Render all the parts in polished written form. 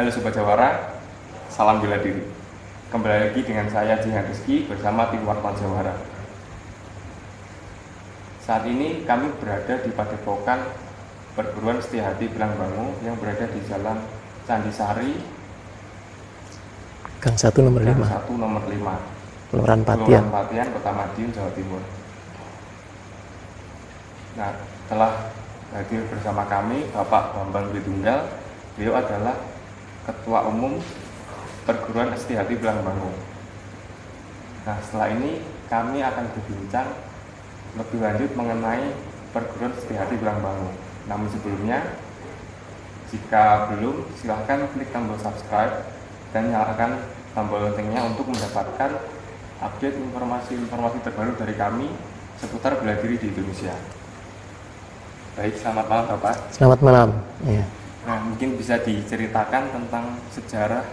Halo Sobat Jawara, salam bela diri. Kembali lagi dengan saya Jihan Rizky bersama tim Wartawan Jawara. Saat ini kami berada di Padepokan Perguruan Setiahati Bilangbangu yang berada di Jalan Candisari, Gang 1 nomor 5. Gang 1 nomor 5, Kelurahan Patian, Kota Madiun, Jawa Timur. Nah, telah hadir bersama kami Bapak Bambang Widunggal. Beliau adalah Ketua Umum Perguruan Setiahati Bilangbangu. Nah, setelah ini kami akan berbincang lebih lanjut mengenai Perguruan Setiahati Bilangbangu. Namun sebelumnya, jika belum, silahkan klik tombol subscribe dan nyalakan tombol loncengnya untuk mendapatkan update informasi-informasi terbaru dari kami seputar bela diri di Indonesia. Baik, selamat malam Bapak. Selamat malam. Ya. Nah, mungkin bisa diceritakan tentang sejarah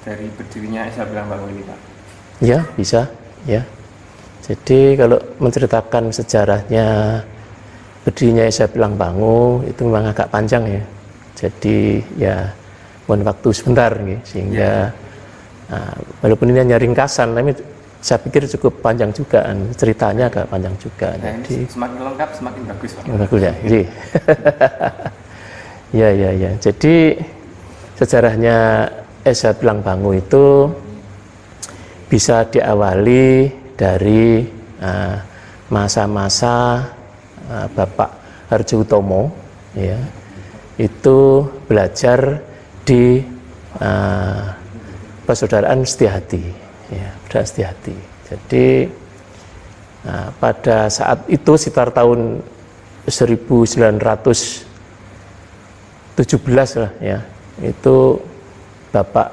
dari berdirinya SH Bilangbangu ini, Pak? Ya, bisa. Ya. Jadi kalau menceritakan sejarahnya berdirinya SH Bilangbangu itu memang agak panjang ya. Jadi ya mohon waktu sebentar nih, sehingga walaupun ini hanya ringkasan, tapi saya pikir cukup panjang juga, ceritanya agak panjang juga. Nah, jadi semakin lengkap semakin bagus, Pak. bagus ya. Jadi ya. Jadi sejarahnya SH Bilangbangu itu bisa diawali dari masa-masa Bapak Harjo-Utomo, ya, itu belajar di Persaudaraan Setiahati, ya, Persaudaraan Setiahati. Jadi pada saat itu sekitar tahun 1917 lah ya, itu Bapak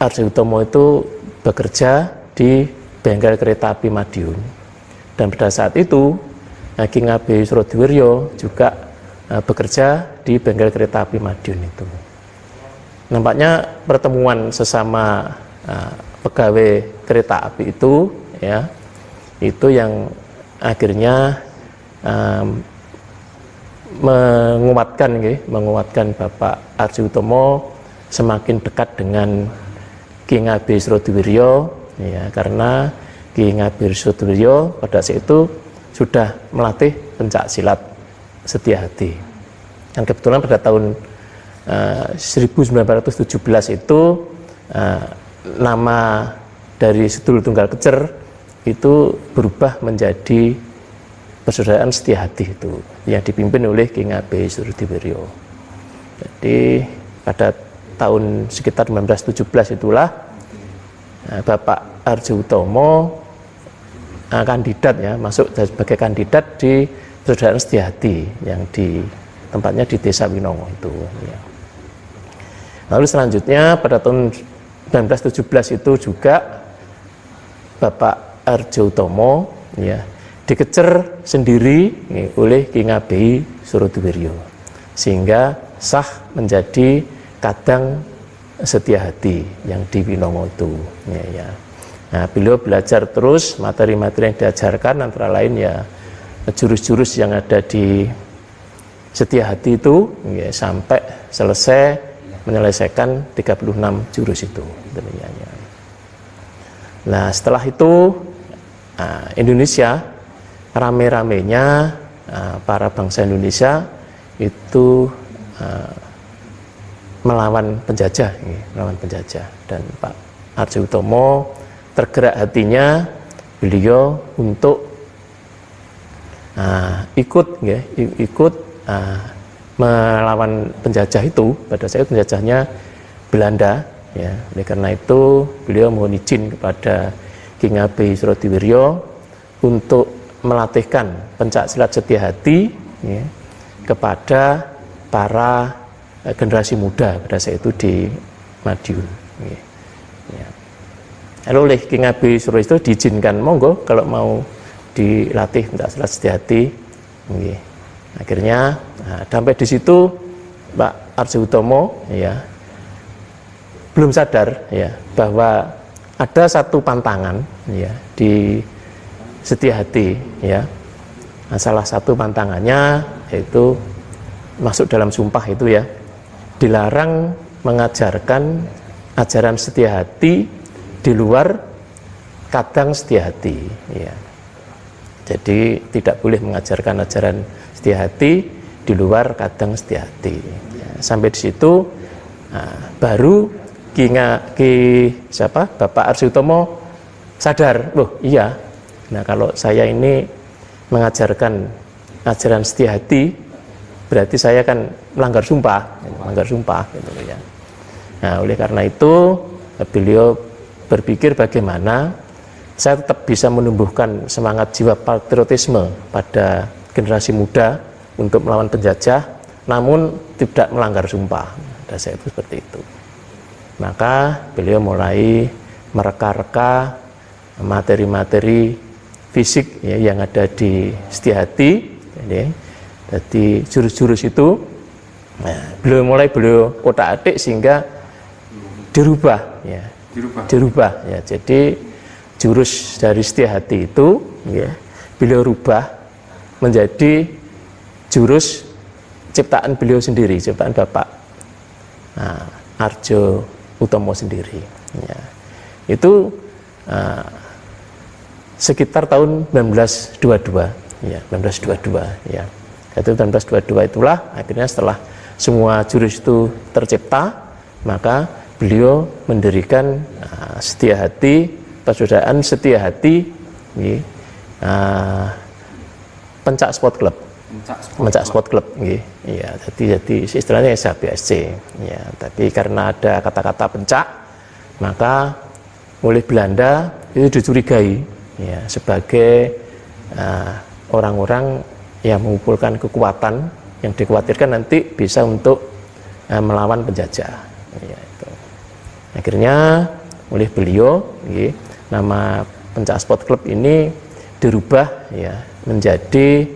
Harjo-Utomo itu bekerja di bengkel kereta api Madiun, dan pada saat itu Ki Ngabei Surodiwiryo juga bekerja di bengkel kereta api Madiun itu. Nampaknya pertemuan sesama pegawai kereta api itu ya, itu yang akhirnya menguatkan Bapak Harjo-Utomo semakin dekat dengan Ki Ngabei Surodiwiryo, ya, karena Ki Ngabei Surodiwiryo pada saat itu sudah melatih pencak silat Setiahati. Dan kebetulan pada tahun 1917 itu nama dari Sedulur Tunggal Kecer itu berubah menjadi Persaudaraan Setiahati itu, yang dipimpin oleh Ki Ngabei Surodiwiryo. Jadi pada tahun sekitar 1917 itulah Bapak Harjo-Utomo kandidat ya, masuk sebagai kandidat di Persaudaraan Setiahati yang tempatnya di Desa Winongo itu ya. Lalu selanjutnya pada tahun 1917 itu juga Bapak Harjo-Utomo ya dikecer sendiri ya, oleh Ki Ngabei Surodiwiryo, sehingga sah menjadi Kadang Setiahati yang di Winongo itu ya. Nah, beliau belajar terus, materi-materi yang diajarkan antara lain ya jurus-jurus yang ada di Setiahati itu ya, sampai selesai menyelesaikan 36 jurus itu demikiannya. Nah, setelah itu Indonesia rame-ramenya para bangsa Indonesia itu melawan penjajah, dan Pak Harjo-Utomo tergerak hatinya beliau untuk ikut melawan penjajah itu. Pada saat penjajahnya Belanda ya, oleh karena itu beliau mohon izin kepada Ki Ngabei Surodiwiryo untuk melatihkan pencak silat Setiahati ya, kepada para generasi muda pada saat itu di Madiun ya. Lalu oleh Ki Ngabei Surodiwiryo diizinkan, monggo kalau mau dilatih pencak silat Setiahati ya. Akhirnya sampai di situ Pak Harjo-Utomo ya belum sadar ya bahwa ada satu pantangan ya di Setiahati ya. Nah, salah satu pantangannya yaitu masuk dalam sumpah itu ya, dilarang mengajarkan ajaran setia hati di luar kadang setia hati, ya. Jadi tidak boleh mengajarkan ajaran setia hati di luar kadang setia hati. Ya, sampai di situ baru Bapak Arsi Utomo sadar, loh iya. Nah kalau saya ini mengajarkan ajaran setia hati, berarti saya kan melanggar sumpah, gitu ya. Nah, oleh karena itu beliau berpikir bagaimana saya tetap bisa menumbuhkan semangat jiwa patriotisme pada generasi muda untuk melawan penjajah, namun tidak melanggar sumpah. Saya itu seperti itu. Maka beliau mulai mereka-reka materi-materi fisik ya, yang ada di setia hati. Jadi jurus-jurus itu beliau otak-atik sehingga dirubah ya. Jadi jurus dari setia hati itu ya, beliau rubah menjadi jurus ciptaan beliau sendiri, ciptaan Bapak Arjo Utomo sendiri ya. Itu sekitar tahun 1922 ya, 1922 ya. Itu 1922 itulah akhirnya setelah semua jurus itu tercipta, maka beliau mendirikan setia hati, persaudaraan setia hati ya, Pencak Sport Club. Pencak Sport Club ya, jadi istilahnya SHBSC ya, tapi karena ada kata-kata pencak, maka oleh Belanda itu dicurigai ya, sebagai orang-orang yang mengumpulkan kekuatan yang dikhawatirkan nanti bisa untuk melawan penjajah ya, itu. Akhirnya oleh beliau ya, nama Pencak Sport Club ini dirubah ya, menjadi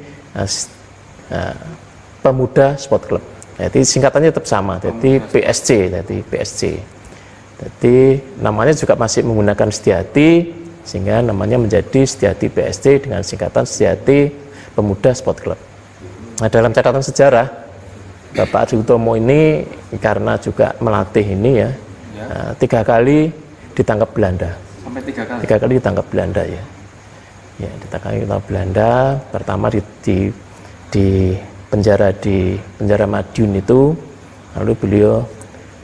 Pemuda Sport Club. Jadi singkatannya tetap sama, jadi PSC, Jadi namanya juga masih menggunakan setia hati, sehingga namanya menjadi setia hati PSC dengan singkatan setia hati Pemuda Sport Club. Nah, dalam catatan sejarah, Bapak Arsi Utomo ini karena juga melatih ini ya, 3 kali ditangkap Belanda. Sampai 3 kali? 3 kali ditangkap Belanda ya. Ya, ditangkap Belanda. Pertama di penjara Madiun itu, lalu beliau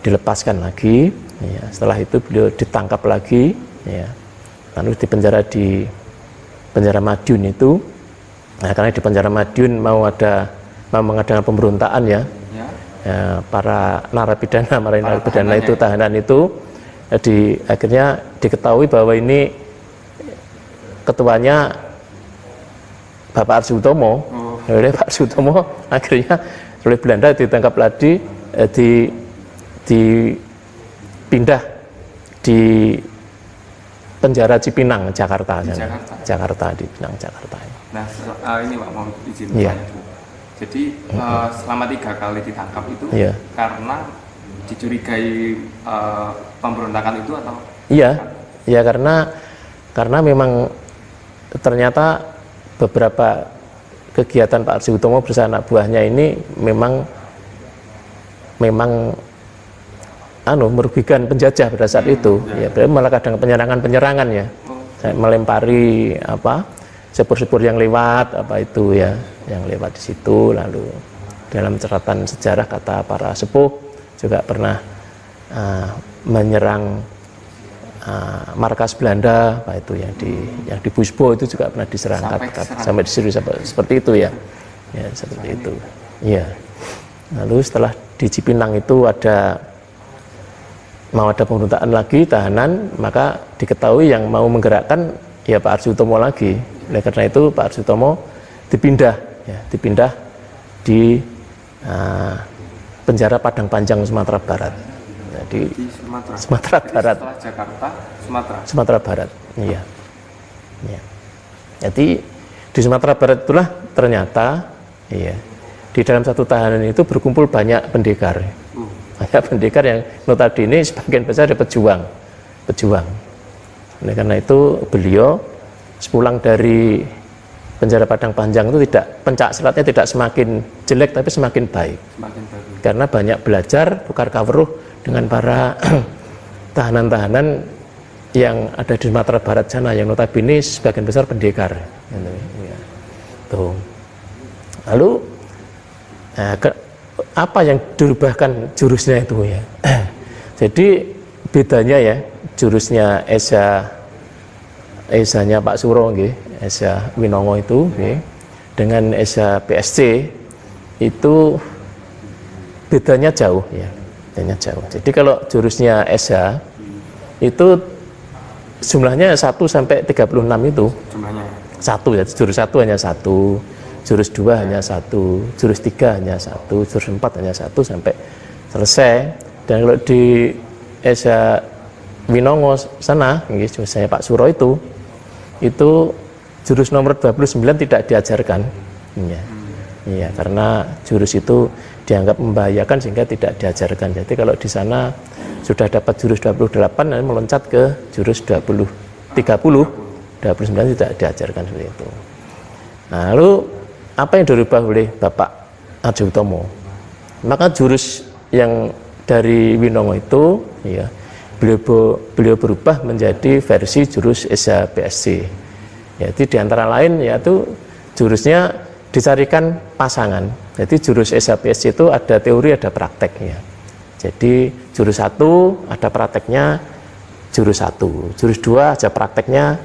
dilepaskan lagi. Ya, setelah itu beliau ditangkap lagi. Ya, lalu di penjara Madiun itu. Nah, karena di penjara Madiun mau mengadakan pemberontakan ya, para narapidana itu, tahanan itu, akhirnya diketahui bahwa ini ketuanya Bapak Arsi Utomo. Oleh Pak Arsi Utomo akhirnya oleh Belanda ditangkap lagi, dipindah di penjara Cipinang, Jakarta. Di Pinang, Jakarta. Nah, ini Pak mau izin ya. Jadi selama 3 kali ditangkap itu karena dicurigai pemberontakan itu atau? Iya, karena memang ternyata beberapa kegiatan Pak Arsi Utomo bersama anak buahnya ini memang merugikan penjajah pada saat itu. Ya, malah kadang penyerangan ya, melempari sepur-sepur yang lewat yang lewat di situ. Lalu dalam catatan sejarah kata para sepuh juga pernah menyerang markas Belanda, yang di Busbo itu juga pernah diserang sampai disuruh seperti itu ya, seperti itu. Iya. Lalu setelah di Cipinang itu mau ada pemberontakan lagi, tahanan, maka diketahui yang mau menggerakkan ya Pak Arsi Utomo lagi. Oleh karena itu Pak Arsi Utomo dipindah di penjara Padang Panjang, Sumatera Barat. Di Sumatera Barat. Setelah Jakarta, Sumatera Barat. Iya. Jadi di Sumatera Barat itulah ternyata di dalam satu tahanan itu berkumpul banyak pendekar. Banyak pendekar yang notabene sebagian besar ada pejuang. Oleh karena itu beliau sepulang dari penjara Padang Panjang itu pencak silatnya tidak semakin jelek tapi semakin baik. Karena banyak belajar tukar kawruh dengan para tahanan-tahanan yang ada di Sumatera Barat sana yang notabene sebagian besar pendekar. Ya. Tuh. Lalu apa yang dirubahkan jurusnya itu ya? Jadi bedanya ya jurusnya Esanya Pak Suro, Esa Winongo itu dengan Esa PSC itu bedanya jauh ya, bedanya jauh. Jadi kalau jurusnya Esa itu jumlahnya 1 sampai 36 itu. Jumlahnya. 1 ya, jurus 1 hanya 1, jurus 2 hanya 1, jurus 3 hanya 1, jurus 4 hanya 1 sampai selesai. Dan kalau di Esa Winongo sana, jurusnya Pak Suro itu jurus nomor 29 tidak diajarkan. Iya, karena jurus itu dianggap membahayakan sehingga tidak diajarkan. Jadi kalau di sana sudah dapat jurus 28 dan meloncat ke jurus 30, 29 tidak diajarkan seperti itu. Nah, lalu apa yang dirubah oleh Bapak Arjo Utomo? Maka jurus yang dari Winongo itu ya, beliau berubah menjadi versi jurus Esa PSC. Jadi diantara lain yaitu jurusnya dicarikan pasangan. Jadi jurus Esa PSC itu ada teori ada prakteknya. Jadi jurus 1 ada prakteknya jurus 1, jurus 2 ada prakteknya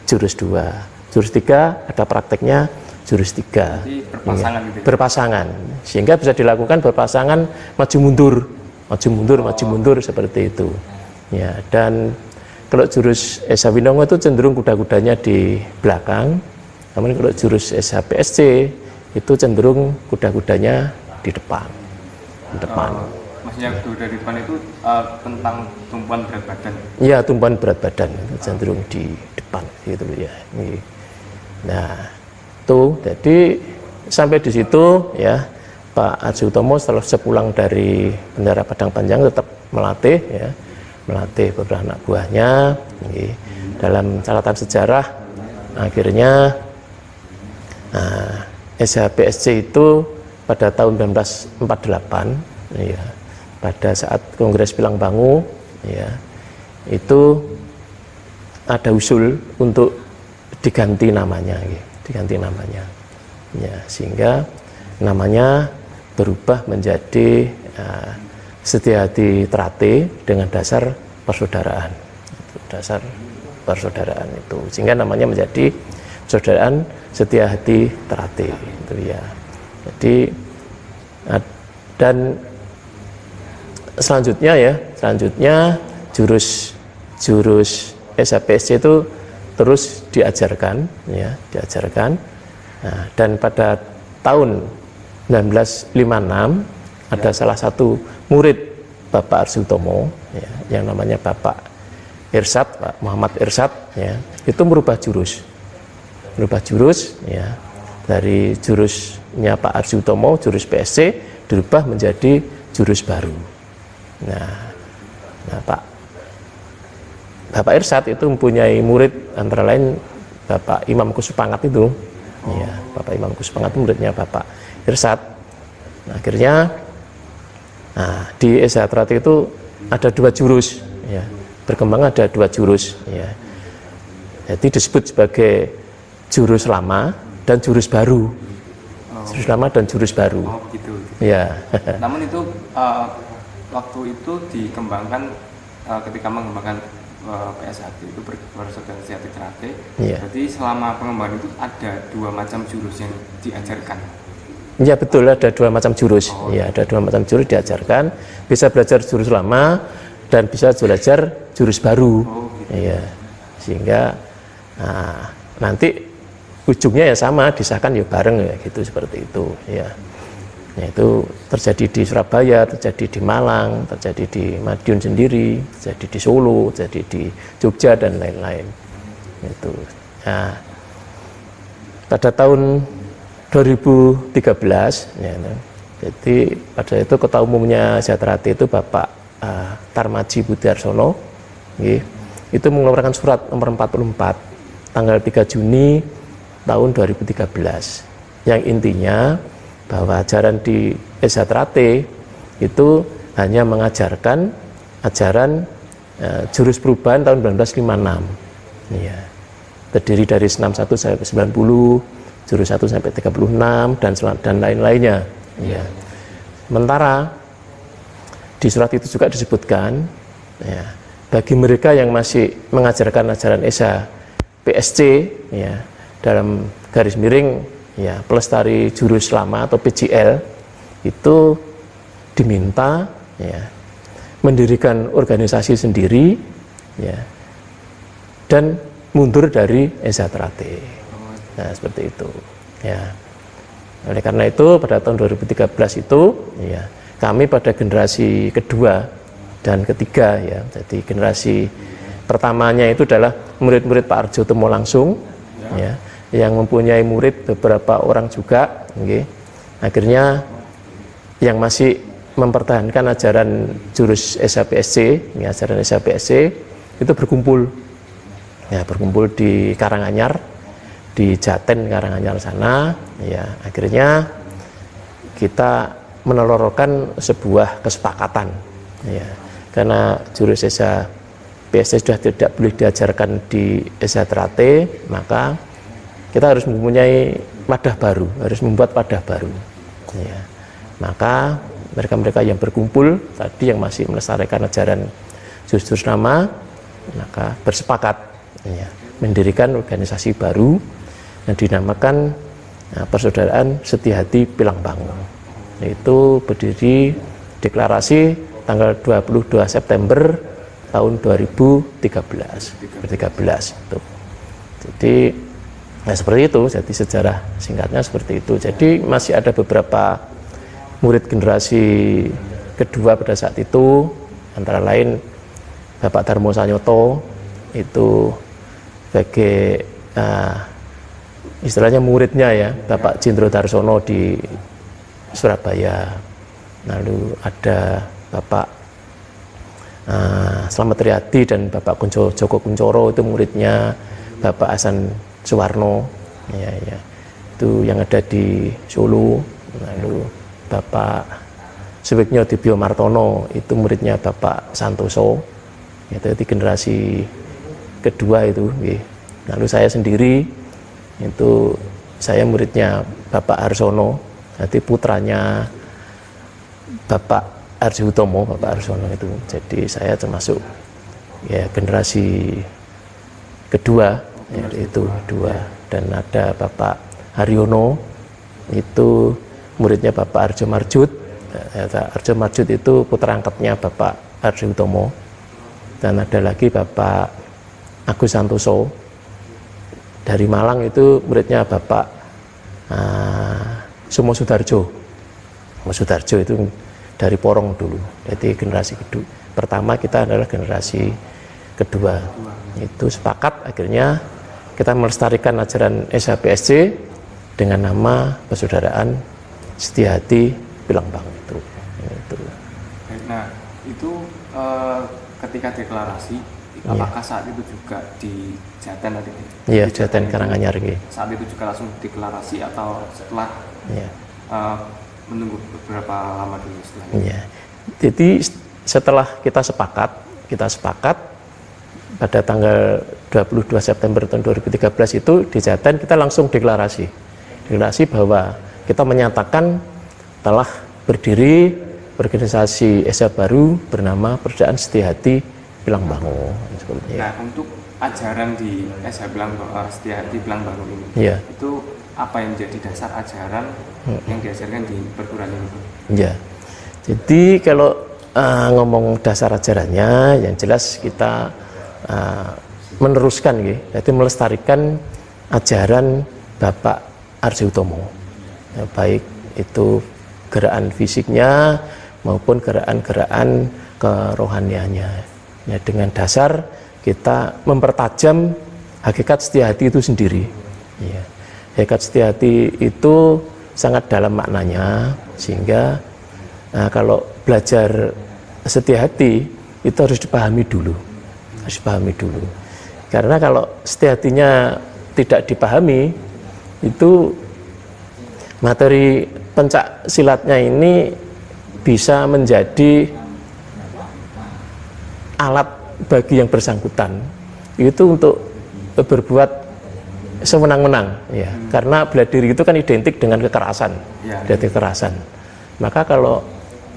jurus 2, jurus 3 ada prakteknya jurus 3. Jadi berpasangan gitu. Berpasangan. Sehingga bisa dilakukan berpasangan maju mundur seperti itu. Ya, dan kalau jurus Esa Winongo itu cenderung kuda-kudanya di belakang. Namun kalau jurus Esa PSC itu cenderung kuda-kudanya di depan. Maksudnya kuda di depan itu tentang tumpuan berat badan. Iya, tumpuan berat badan itu cenderung di depan gitu ya. Nah, tuh jadi sampai di situ ya Pak Arjo Utomo setelah sepulang dari Bendara Padang Panjang tetap melatih beberapa anak buahnya. Dalam catatan sejarah akhirnya Esa PSC itu pada tahun 1948 ya, pada saat Kongres Pilangbangu ya, itu ada usul untuk diganti namanya ya, sehingga namanya berubah menjadi Setiahati Trate dengan dasar persaudaraan itu, sehingga namanya menjadi Persaudaraan Setiahati Trate itu ya. Jadi dan selanjutnya jurus Esa PSC itu terus diajarkan. Nah, dan pada tahun 1956 ada salah satu murid Bapak Arjo Utomo ya, yang namanya Bapak Irsad, Pak Muhammad Irsad ya, itu merubah jurus ya, dari jurusnya Pak Arjo Utomo, jurus PSC dirubah menjadi jurus baru. Nah Bapak Irsad itu mempunyai murid antara lain Bapak Imam Kusupangat itu. Ya, Bapak Imam Kusupangat itu muridnya Bapak Irsad. Nah, akhirnya di Esa Trate itu ada 2 jurus ya. Berkembang ada 2 jurus ya. Jadi disebut sebagai jurus lama dan jurus baru. Jurus lama dan jurus baru. Oh, begitu. Ya. Namun itu waktu itu dikembangkan ketika mengembangkan PSHT itu Persaudaraan Setiahati Trate. Ya. Jadi selama pengembangan itu ada 2 macam jurus yang diajarkan. Ya betul, ada 2 macam jurus. Ya, ada 2 macam jurus diajarkan. Bisa belajar jurus lama dan bisa belajar jurus baru. Gitu. Ya, sehingga nanti ujungnya ya sama, disahkan ya bareng ya gitu, seperti itu. Ya, itu terjadi di Surabaya, terjadi di Malang, terjadi di Madiun sendiri, terjadi di Solo, terjadi di Jogja dan lain-lain. Itu. Nah, pada tahun 2013 ya, jadi pada itu ketua umumnya Esa Trate itu Bapak Tarmaji Budiarsono itu mengeluarkan surat nomor 44 tanggal 3 Juni tahun 2013 yang intinya bahwa ajaran di Esa Trate itu hanya mengajarkan ajaran jurus perubahan tahun 1956. Ya. Terdiri dari 61 sampai 90, jurus 1 sampai 36 dan lain-lainnya. Ya. Sementara di surat itu juga disebutkan, ya, bagi mereka yang masih mengajarkan ajaran Esa PSC, ya, dalam garis miring, ya, pelestari jurus lama atau PJL, itu diminta, ya, mendirikan organisasi sendiri, ya, dan mundur dari Esa Trate. Nah, seperti itu. Ya. Oleh karena itu pada tahun 2013 itu, ya, kami pada generasi kedua dan ketiga, ya, jadi generasi pertamanya itu adalah murid-murid Pak Arjotomo langsung, ya, yang mempunyai murid beberapa orang juga, okay. Akhirnya yang masih mempertahankan ajaran jurus SAPSC, ya, ajaran SAPSC itu berkumpul, ya, berkumpul di Karanganyar, di Jaten Karanganyar sana, ya, akhirnya kita menelurkan sebuah kesepakatan, ya, karena jurus Esa PSC sudah tidak boleh diajarkan di Esa Trate, maka kita harus mempunyai wadah baru, harus membuat wadah baru, ya. Maka mereka-mereka yang berkumpul tadi yang masih melestarikan ajaran jurus-jurus nama, maka bersepakat, ya, mendirikan organisasi baru yang dinamakan Persaudaraan Setiahati Pilangbangu. Itu berdiri deklarasi tanggal 22 September tahun 2013 itu. Jadi nah seperti itu, jadi sejarah singkatnya seperti itu. Jadi masih ada beberapa murid generasi kedua pada saat itu, antara lain Bapak Darmo Sanyoto itu sebagai istilahnya muridnya, ya, Bapak Jindro Darsono di Surabaya. Lalu ada Bapak Slamet Riyadi dan Bapak Joko Kuncoro, itu muridnya Bapak Hasan Suwarno, ya, ya, itu yang ada di Solo. Lalu Bapak Suwigno Dibyo Martono itu muridnya Bapak Santoso, itu di generasi kedua itu, ya. Lalu saya sendiri itu saya muridnya Bapak Arsono, jadi putranya Bapak Arjutomo, Bapak Arsono itu. Jadi saya termasuk, ya, generasi kedua, ya, itu dua. Dan ada Bapak Haryono, itu muridnya Bapak Arjo Marjut. Arjo Marjut itu putra angkatnya Bapak Arjutomo. Dan ada lagi Bapak Agus Santoso dari Malang, itu muridnya Bapak Sumo Sudarjo. Sumo Sudarjo itu dari Porong dulu. Jadi generasi kedua. Pertama kita adalah generasi kedua. Itu sepakat akhirnya kita melestarikan ajaran SAPSC dengan nama Persaudaraan Setiahati Pilangbangu itu. Nah, itu ketika deklarasi, apakah saat itu juga di Jaten tadi? Iya, Jaten Karanganyar. Saat itu juga langsung deklarasi atau setelah, ya, menunggu beberapa lama dulu setelahnya? Ya. Jadi setelah kita sepakat pada tanggal 22 September tahun 2013 itu di Jaten kita langsung deklarasi bahwa kita menyatakan telah berdiri organisasi Esa baru bernama Persaudaraan Setiahati Pilangbangu. Nah, untuk ajaran di Esa Setiahati Pilangbangu ini, ya, itu apa yang menjadi dasar ajaran yang diajarkan di perguruan ini? Ya, jadi kalau ngomong dasar ajarannya, yang jelas kita meneruskan, jadi melestarikan ajaran Bapak Arjutomo, ya, baik itu gerakan fisiknya maupun gerakan-gerakan kerohaniannya, ya, dengan dasar kita mempertajam hakikat setia hati itu sendiri, ya. Hakikat setia hati itu sangat dalam maknanya, sehingga kalau belajar setia hati itu harus dipahami dulu, karena kalau setia hatinya tidak dipahami, itu materi pencak silatnya ini bisa menjadi alat bagi yang bersangkutan itu untuk berbuat sewenang-wenang, ya. Karena bela diri itu kan identik dengan kekerasan, kekerasan. Maka kalau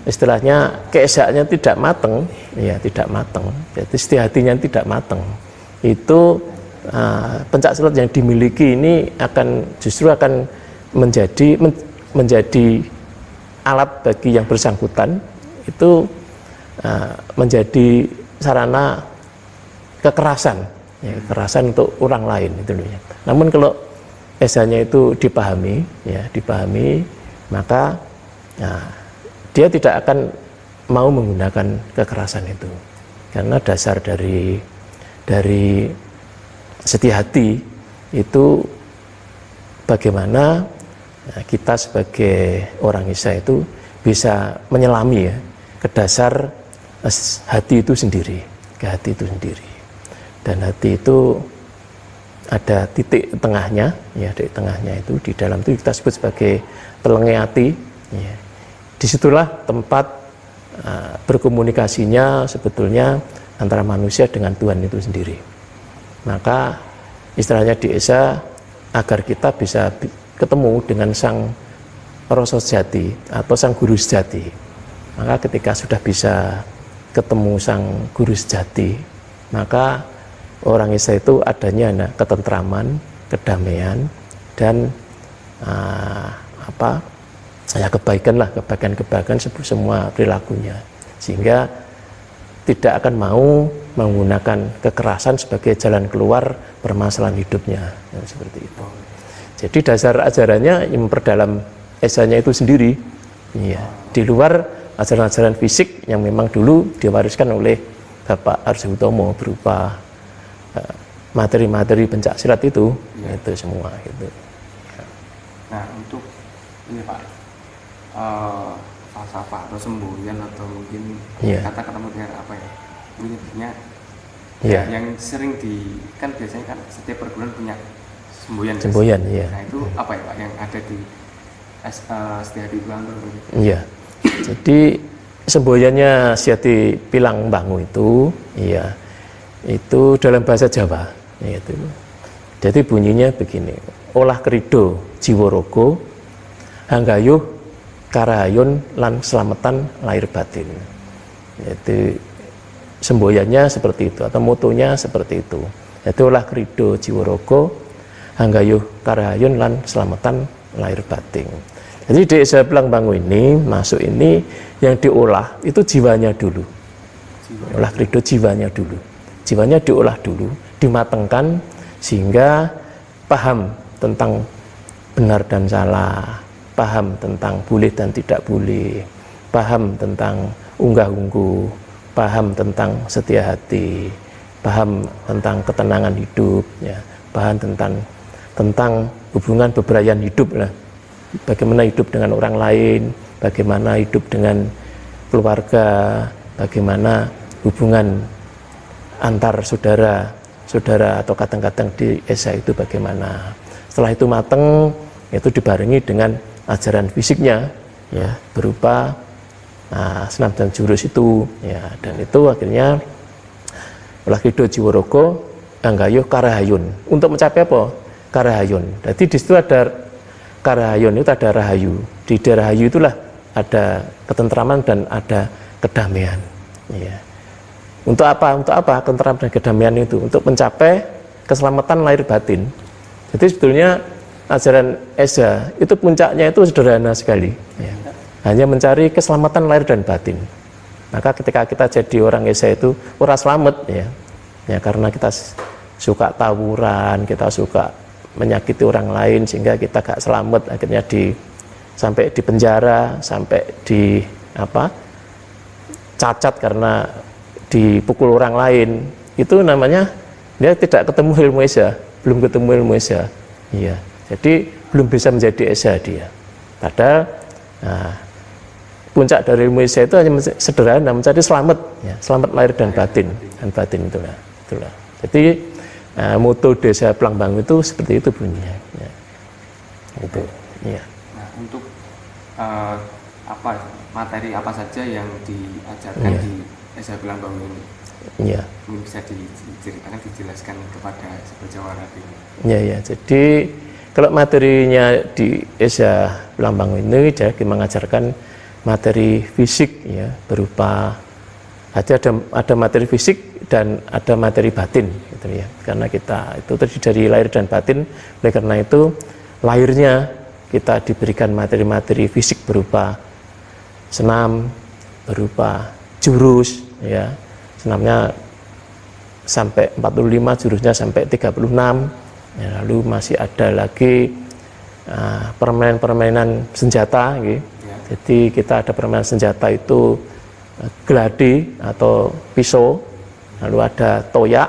istilahnya keesanya tidak mateng, ya tidak mateng. Jadi istihatinya tidak mateng. Itu pencak silat yang dimiliki ini justru akan menjadi alat bagi yang bersangkutan, itu menjadi sarana kekerasan, ya, kekerasan untuk orang lain itu loh, ya. Namun kalau esanya itu dipahami, maka dia tidak akan mau menggunakan kekerasan itu, karena dasar dari setia hati itu bagaimana kita sebagai orang Isa itu bisa menyelami, ya, ke dasar hati itu sendiri, ke hati itu sendiri. Dan hati itu ada titik tengahnya, ya, titik tengahnya itu di dalam itu kita sebut sebagai pelengei hati, ya. Disitulah tempat berkomunikasinya sebetulnya antara manusia dengan Tuhan itu sendiri. Maka istilahnya di Esa, agar kita bisa ketemu dengan sang rasa sejati atau sang guru sejati. Maka ketika sudah bisa ketemu sang guru sejati, maka orang Esa itu adanya ketentraman, kedamaian, dan kebaikan semua perilakunya, sehingga tidak akan mau menggunakan kekerasan sebagai jalan keluar permasalahan hidupnya, seperti itu. Jadi dasar ajarannya yang memperdalam esanya itu sendiri, ya, di luar ajaran-ajaran fisik yang memang dulu diwariskan oleh Bapak Arjutomo berupa materi-materi pencak silat itu, ya, itu semua itu. Nah, untuk ini Pak, falsafah atau semboyan atau mungkin kata-kata mutiara apa ya, intinya yang sering kan biasanya kan setiap perguruan punya semboyan, ya. Nah itu apa ya Pak yang ada di Setia Hati Pilangbangu? Iya, jadi semboyannya Setia Hati Pilangbangu itu, ya, itu dalam bahasa Jawa, yaitu. Jadi bunyinya begini: olah kerido jiworogo, hanggayuh karahayun lan selamatan lahir batin. Yaitu semboyannya seperti itu, atau motonya seperti itu. Yaitu olah kerido jiworogo, hanggayuh karahayun lan selamatan lahir batin. Jadi di Esa Pilangbangu ini masuk ini yang diolah itu jiwanya dulu. Olah kerido jiwanya dulu. Jiwanya diolah dulu, dimatengkan sehingga paham tentang benar dan salah, paham tentang boleh dan tidak boleh, paham tentang unggah-ungguh, paham tentang setia hati, paham tentang ketenangan hidup, ya, paham tentang hubungan bebrayan hidup lah. Bagaimana hidup dengan orang lain, bagaimana hidup dengan keluarga, bagaimana hubungan antar saudara atau kadang-kadang di Esa itu bagaimana. Setelah itu mateng, itu dibarengi dengan ajaran fisiknya, ya, berupa senam dan jurus itu, ya, dan itu akhirnya olah kerido jiworogo hanggayuh karahayun. Untuk mencapai apa? Karahayun. Jadi di situ ada karahayun, itu ada rahayu. Di rahayu itulah ada ketentraman dan ada kedamaian, ya. Untuk apa? Untuk apa ketentraman dan kedamaian itu? Untuk mencapai keselamatan lahir batin. Jadi sebetulnya ajaran Esa itu puncaknya itu sederhana sekali, ya. Hanya mencari keselamatan lahir dan batin. Maka ketika kita jadi orang Esa itu ora selamat, ya, karena kita suka tawuran, kita suka menyakiti orang lain sehingga kita gak selamat, akhirnya sampai di penjara, sampai cacat karena dipukul orang lain. Itu namanya dia tidak ketemu ilmu Esa, belum ketemu ilmu Esa, iya. Jadi belum bisa menjadi Esa dia. Padahal puncak dari ilmu Esa itu hanya sederhana, mencari selamat, ya, selamat lahir dan batin itulah. Jadi moto Desa Pilangbangu itu seperti itu bunyinya, ya. Itu, ya. Nah, untuk materi apa saja yang diajarkan di Esa Belang Bangun ini? Ya. Mungkin bisa diceritakan, dijelaskan kepada Sobat Jawara ini. Ya. Jadi kalau materinya di Esa Belang Bangun ini jadi mengajarkan materi fisik ya, berupa ada materi fisik dan ada materi batin gitu ya. Karena kita itu terdiri dari lahir dan batin, oleh karena itu lahirnya kita diberikan materi-materi fisik berupa senam, berupa jurus ya. Senamnya sampai 45, jurusnya sampai 36. Ya, lalu masih ada lagi permainan-permainan senjata gitu. Jadi kita ada permainan senjata itu geladi atau pisau, lalu ada toyak,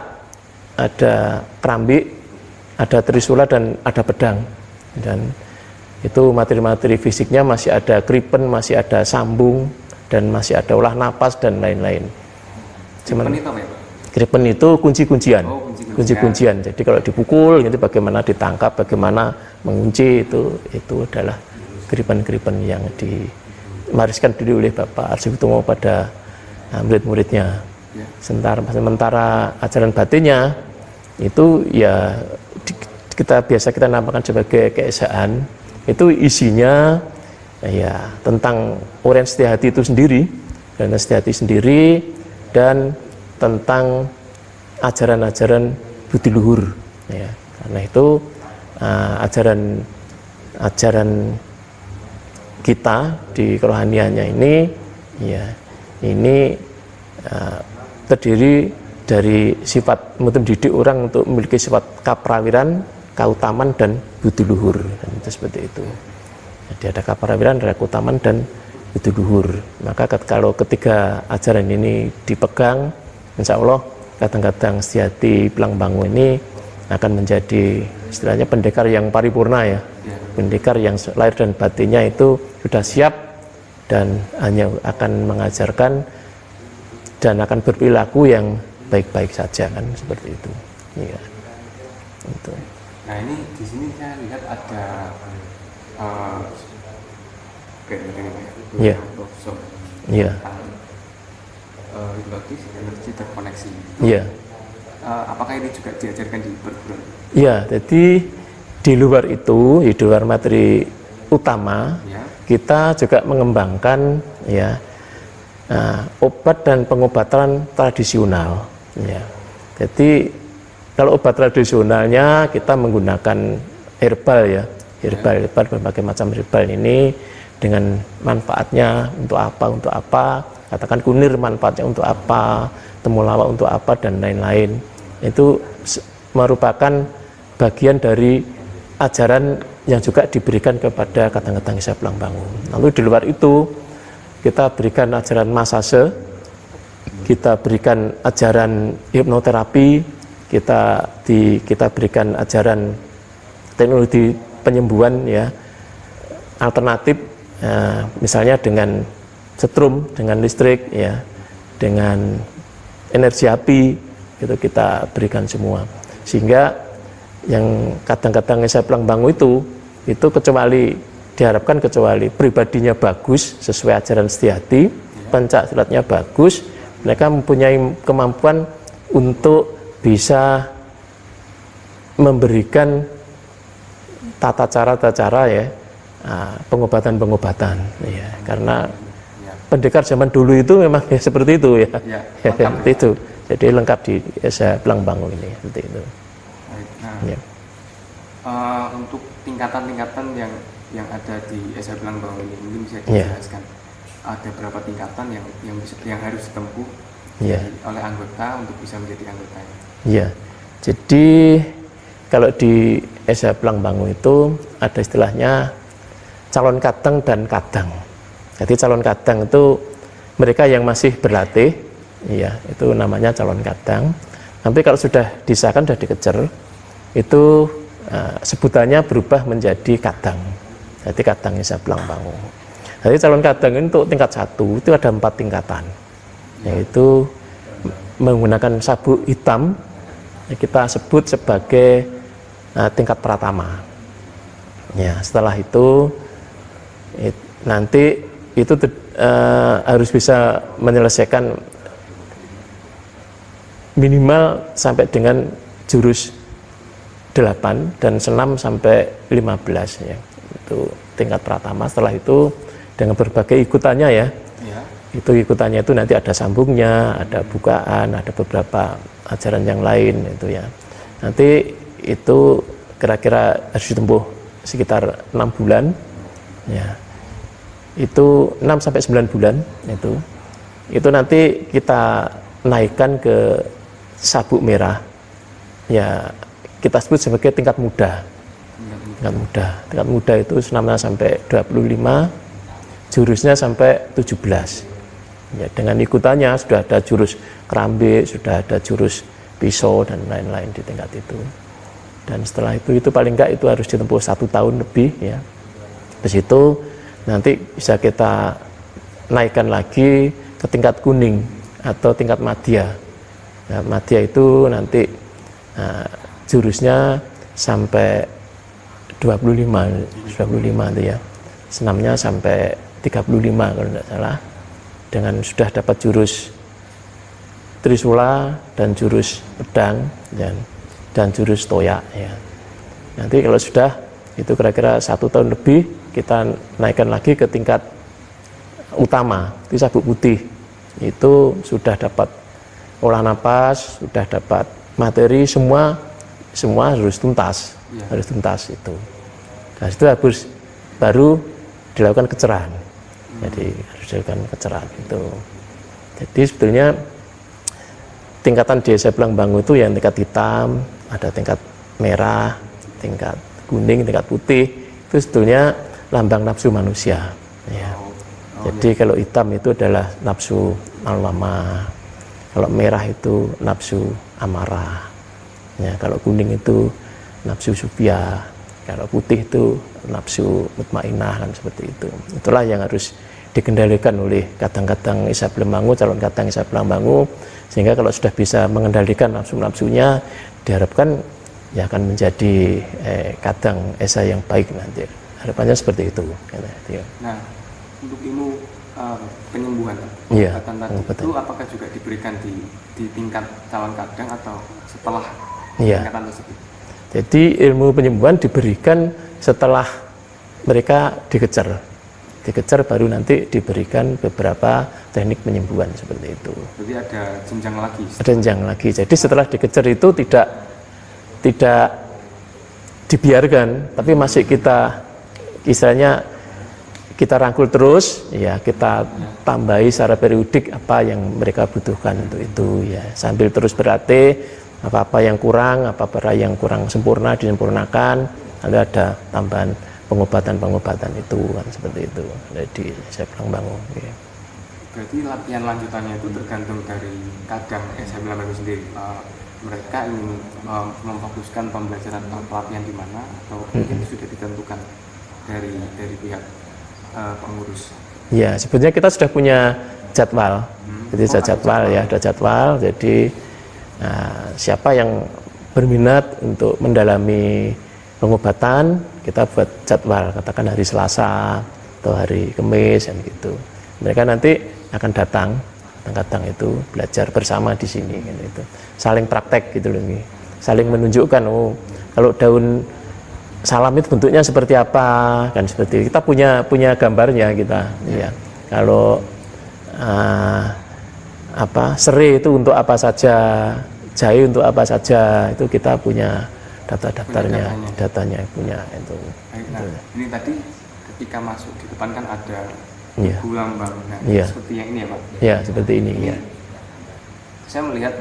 ada kerambi, ada trisula dan ada pedang. Dan itu materi-materi fisiknya masih ada kripen, masih ada sambung, dan masih ada olah napas dan lain-lain. Kripen itu kunci-kuncian. Kunci-kuncian. Jadi kalau dipukul, itu bagaimana ditangkap, bagaimana mengunci, itu adalah kripen-kripen yang dimariskan dulu oleh Bapak Arsiutomo pada murid-muridnya. Sementara ajaran batinnya itu ya kita namakan sebagai keesaan. Itu isinya ya tentang Oren Setiahati itu sendiri, dan tentang ajaran-ajaran budi luhur ya. Karena itu ajaran kita di kerohaniannya ini terdiri dari sifat mendidik orang untuk memiliki sifat kaprawiran, kautaman dan budi luhur, dan itu seperti itu. Jadi ada kaprawiran, ada kautaman dan budi luhur. Maka kalau ketiga ajaran ini dipegang, insya Allah kadang-kadang Setiati Belang Bangun ini akan menjadi istilahnya pendekar yang paripurna ya. Pendekar yang lahir dan batinnya itu sudah siap dan hanya akan mengajarkan dan akan berperilaku yang baik-baik saja, kan seperti itu. Iya. Itu. Nah ini di sini saya lihat ada Iya. Iya. Hipnotis energi terkoneksi. Iya. Apakah ini juga diajarkan di perguruan? Iya, jadi di luar itu, di luar materi utama, kita juga mengembangkan ya obat dan pengobatan tradisional. Ya. Jadi kalau obat tradisionalnya kita menggunakan herbal ya, herbal berbagai macam herbal ini dengan manfaatnya untuk apa, katakan kunir manfaatnya untuk apa, temulawak untuk apa dan lain-lain. Itu merupakan bagian dari ajaran yang juga diberikan kepada Kadang-Kadang Esa Belang Bangun. Lalu di luar itu kita berikan ajaran masase, kita berikan ajaran hipnoterapi, kita berikan ajaran teknologi penyembuhan ya alternatif, misalnya dengan setrum, dengan listrik ya, dengan energi api, itu kita berikan semua. Sehingga yang Kadang-Kadang Esa Belang Bangun itu diharapkan kecuali pribadinya bagus sesuai ajaran Setiati, pencak silatnya bagus, mereka mempunyai kemampuan untuk bisa memberikan tata cara ya, pengobatan ya, karena pendekar zaman dulu itu memang ya seperti itu ya, seperti itu. Jadi lengkap di Esa Belang Bangun ini seperti itu. Nah, ya. Untuk tingkatan-tingkatan yang ada di Esa Belang Bangun ini mungkin bisa dijelaskan. Ada berapa tingkatan yang harus ditempuh oleh anggota untuk bisa menjadi anggota? Ya. Jadi kalau di Esa Belang Bangun itu ada istilahnya calon kadang dan kadang. Jadi calon kadang itu mereka yang masih berlatih, ya itu namanya calon kadang. Tapi kalau sudah disahkan, sudah dikejar, itu sebutannya berubah menjadi kadang. Jadi Kadang Esa Belang Bangun. Jadi calon kadang ini untuk tingkat 1 itu ada 4 tingkatan, yaitu menggunakan sabuk hitam, kita sebut sebagai tingkat pratama. Ya, setelah itu nanti itu harus bisa menyelesaikan minimal sampai dengan jurus 8 dan senam sampai 15 ya. Itu tingkat pratama. Setelah itu dengan berbagai ikutannya ya. Itu ikutannya itu nanti ada sambungnya, ada bukaan, ada beberapa ajaran yang lain itu ya. Nanti itu kira-kira harus ditempuh sekitar 6 bulan ya. Itu 6 sampai 9 bulan itu nanti kita naikkan ke sabuk merah ya, kita sebut sebagai tingkat muda. Tingkat muda itu senamnya sampai 25, jurusnya sampai 17 ya. Dengan ikutannya sudah ada jurus kerambe, sudah ada jurus pisau dan lain-lain di tingkat itu. Dan setelah itu paling enggak itu harus ditempuh 1 tahun lebih ya. Di situ nanti bisa kita naikkan lagi ke tingkat kuning atau tingkat madya. Nah, madya itu nanti jurusnya sampai 25 itu ya. Senamnya sampai 35 kalau tidak salah. Dengan sudah dapat jurus trisula dan jurus pedang dan jurus toya ya. Nanti kalau sudah itu kira-kira 1 tahun lebih, kita naikkan lagi ke tingkat utama, di sabuk putih. Itu sudah dapat olah napas, sudah dapat materi, semua harus tuntas, harus tuntas itu. Nah, itu harus baru dilakukan kecerahan. Jadi harus dilakukan kecerahan itu. Jadi sebetulnya tingkatan di Esa Blangbangu itu yang tingkat hitam, ada tingkat merah, tingkat kuning, tingkat putih. Itu sebetulnya lambang nafsu manusia. Ya. Jadi kalau hitam itu adalah nafsu al-lama, kalau merah itu nafsu amarah, ya, kalau kuning itu nafsu subya, kalau putih itu nafsu mutmainah, kan seperti itu. Itulah yang harus dikendalikan oleh kadang-kadang Esa Blangbangu, calon kadang Esa Blangbangu, sehingga kalau sudah bisa mengendalikan nafsu-nafsunya, diharapkan ya akan menjadi kadang Esa yang baik nanti. Harapannya seperti itu. Nah, untuk ilmu penyembuhan pengobatan tadi itu apakah juga diberikan di tingkat calon kadang atau setelah tingkatan tersebut? Jadi ilmu penyembuhan diberikan setelah mereka dikejar baru nanti diberikan beberapa teknik penyembuhan seperti itu. Jadi ada jenjang lagi. Ada jenjang lagi. Jadi setelah dikejar itu tidak dibiarkan, tapi masih kita istilahnya kita rangkul terus, ya kita tambahi secara periodik apa yang mereka butuhkan untuk itu, ya sambil terus berlatih apa yang kurang, apa yang kurang sempurna disempurnakan, lalu ada tambahan pengobatan itu kan seperti itu. Jadi Esa Blangbangu. Ya. Berarti latihan lanjutannya itu tergantung dari kadang Esa Blangbangu sendiri. Mereka ingin memfokuskan pembelajaran atau pelatihan di mana, atau mungkin sudah ditentukan dari pihak pengurus. Ya, sebetulnya kita sudah punya jadwal. Jadi jadwal ya, ada jadwal. Jadi siapa yang berminat untuk mendalami pengobatan, kita buat jadwal, katakan hari Selasa atau hari Kamis dan gitu. Mereka nanti akan datang itu belajar bersama di sini gitu. Saling praktek gitu loh, saling menunjukkan kalau daun salam itu bentuknya seperti apa, kan seperti kita punya gambarnya kita ya. Kalau serai itu untuk apa saja, jahe untuk apa saja, itu kita punya datanya punya itu. Nah, ini tadi ketika masuk di depan kan ada lambang, seperti yang ini ya Pak? Ya, seperti ini ya. Saya melihat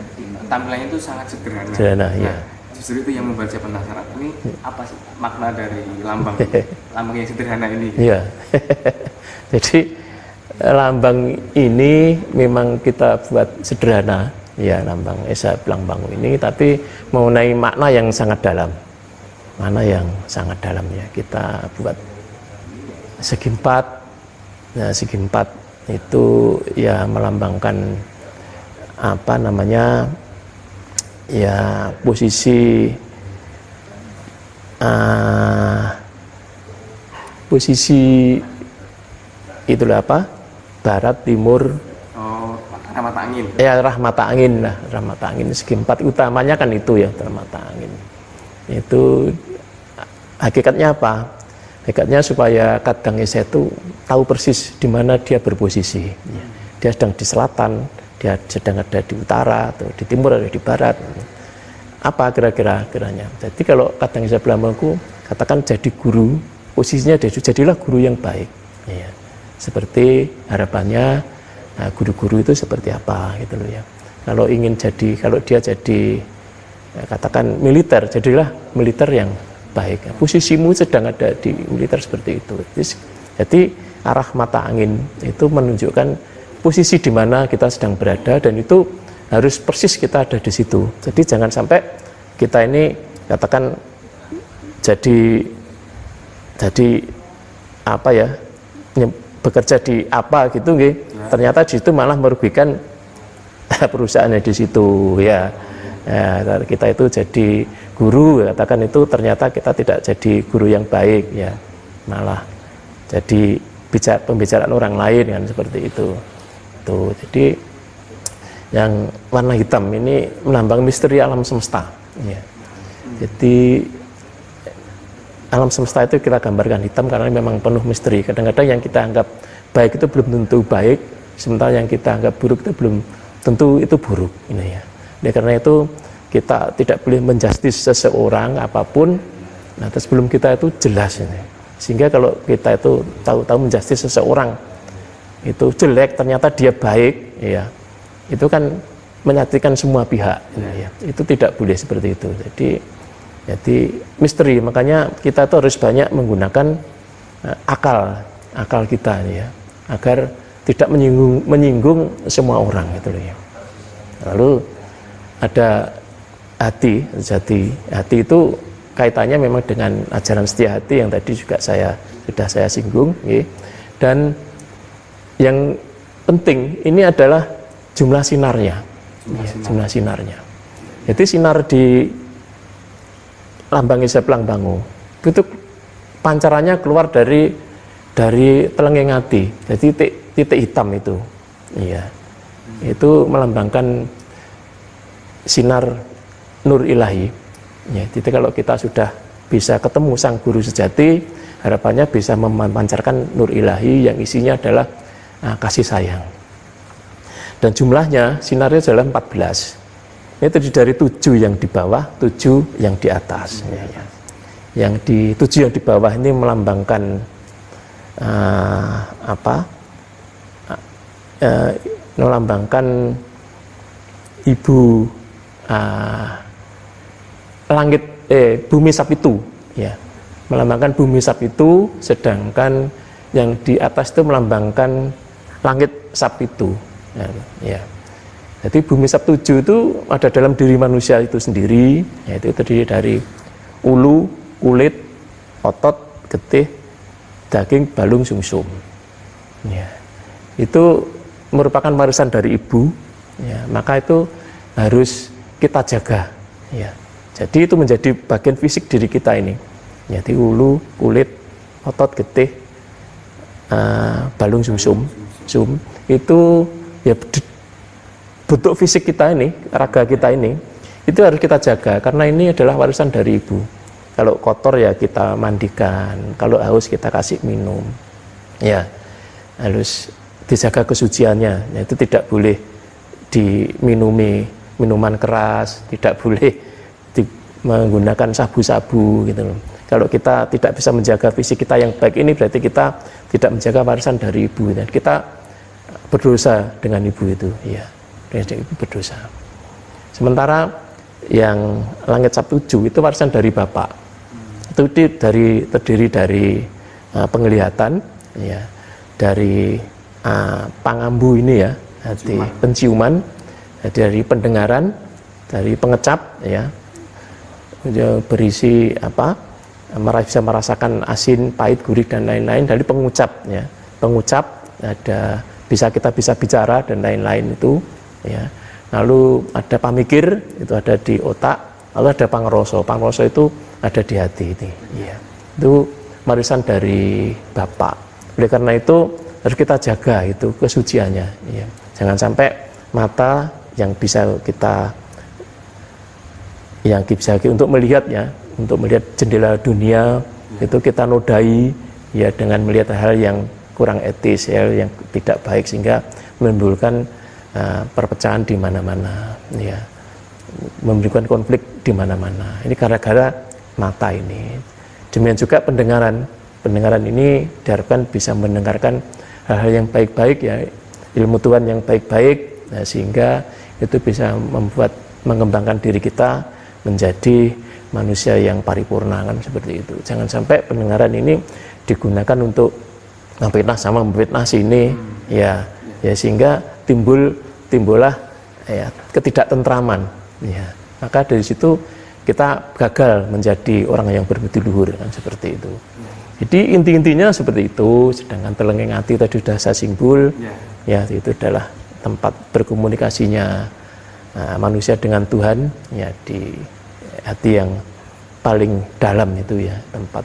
tampilannya itu sangat sederhana. Ya. Justru itu yang membuat saya penasaran. Ini apa sih makna dari lambang yang sederhana ini? Iya. Jadi lambang ini memang kita buat sederhana, ya lambang Esa Blangbangu ini, tapi mengenai makna yang sangat dalam. Makna yang sangat dalam ya kita buat segi empat. Nah, segi empat itu ya melambangkan ya posisi itulah barat, timur, rahmat angin. Ya, rahmat angin lah, rahmat angin. Segi 4 utamanya kan itu ya, rahmat angin. Itu hakikatnya apa? Hakikatnya supaya Kadang Esa itu tahu persis di mana dia berposisi. Dia sedang di selatan, dia sedang ada di utara, atau di timur, atau di barat. Apa kira-kiranya? Jadi kalau Kadang Esa Belambangu katakan jadi guru, posisinya jadilah guru yang baik. Ya. Seperti harapannya guru-guru itu seperti apa gitu loh ya. Kalau dia jadi katakan militer, jadilah militer yang baik. Posisimu sedang ada di militer seperti itu. Jadi arah mata angin itu menunjukkan posisi di mana kita sedang berada, dan itu harus persis kita ada di situ. Jadi jangan sampai kita ini katakan jadi apa ya, bekerja di apa gitu nggih. Ternyata di situ malah merugikan perusahaannya di situ ya. Ya, kita itu jadi guru, katakan itu ternyata kita tidak jadi guru yang baik ya, malah jadi pembicaraan orang lain kan, seperti itu. Tuh, jadi yang warna hitam ini melambang misteri alam semesta ya. Jadi alam semesta itu kita gambarkan hitam karena memang penuh misteri. Kadang-kadang yang kita anggap baik itu belum tentu baik, sementara yang kita anggap buruk itu belum tentu itu buruk ini ya. Karena itu kita tidak boleh menjustis seseorang apapun, nah sebelum kita itu jelas ini. Sehingga kalau kita itu tahu-tahu menjustis seseorang itu jelek, ternyata dia baik, ya itu kan menyakitkan semua pihak. Ya. Itu tidak boleh seperti itu. Jadi misteri. Makanya kita tuh harus banyak menggunakan akal kita ya, agar tidak menyinggung semua orang gitu loh ya. Lalu ada hati itu kaitannya memang dengan ajaran setia hati yang tadi juga sudah saya singgung ya. Dan yang penting ini adalah jumlah sinarnya. Jumlah sinarnya. Jadi sinar di lambang Esa Belambangu itu pancarannya keluar dari telenging hati. Jadi titik hitam itu. Iya. Itu melambangkan sinar nur ilahi. Ya, jadi kalau kita sudah bisa ketemu sang guru sejati, harapannya bisa memancarkan nur ilahi yang isinya adalah kasih sayang. Dan jumlahnya sinarnya adalah 14. Ini terdiri dari 7 yang di bawah, 7 yang di atas. Ya. Yang di 7 yang di bawah ini melambangkan melambangkan ibu langit bumi Sapitu ya, melambangkan bumi Sapitu, sedangkan yang di atas itu melambangkan langit Sapitu ya. Jadi bumi Sabtuju itu ada dalam diri manusia itu sendiri, yaitu terdiri dari ulu, kulit, otot, getih, daging, balung, sumsum ya. Itu merupakan warisan dari ibu ya, maka itu harus kita jaga ya. Jadi itu menjadi bagian fisik diri kita ini. Jadi ulu, kulit, otot, getih, balung, sumsum itu ya bentuk fisik kita ini, raga kita ini, itu harus kita jaga karena ini adalah warisan dari ibu. Kalau kotor ya kita mandikan, kalau haus kita kasih minum. Ya, harus dijaga kesuciannya. Ya, itu tidak boleh diminumi minuman keras, tidak boleh menggunakan sabu-sabu gitu loh. Kalau kita tidak bisa menjaga fisik kita yang baik ini, berarti kita tidak menjaga warisan dari ibu. Dan kita berdosa dengan ibu itu, ya. Ibu berdosa. Sementara yang langit Sabtuju itu warisan dari bapak. Itu terdiri dari penglihatan, ya, dari pangambu ini ya, hati penciuman, dari pendengaran, dari pengecap, ya, berisi bisa merasakan asin, pahit, gurih dan lain-lain. Dari pengucap, ya, pengucap ada kita bisa bicara dan lain-lain itu. Ya. Lalu ada pamikir, itu ada di otak. Lalu ada pangroso itu ada di hati ini. Ya. Itu warisan dari bapak. Oleh karena itu harus kita jaga itu kesuciannya. Ya. Jangan sampai mata yang bisa untuk melihat ya, untuk melihat jendela dunia itu kita nodai ya dengan melihat hal yang kurang etis ya, yang tidak baik, sehingga menimbulkan perpecahan di mana-mana ya, memberikan konflik di mana-mana. Ini gara-gara mata ini. Demikian juga pendengaran ini diharapkan bisa mendengarkan hal-hal yang baik-baik ya, ilmu Tuhan yang baik-baik, nah, sehingga itu bisa mengembangkan diri kita menjadi manusia yang paripurna, kan seperti itu. Jangan sampai pendengaran ini digunakan untuk memfitnah sama memfitnah sini ya, sehingga timbullah ya ketidaktentraman ya. Maka dari situ kita gagal menjadi orang yang berbudi luhur, kan seperti itu. Jadi intinya seperti itu. Sedangkan telenging hati tadi sudah saya singgung ya, itu adalah tempat berkomunikasinya manusia dengan Tuhan ya, di hati yang paling dalam itu ya, tempat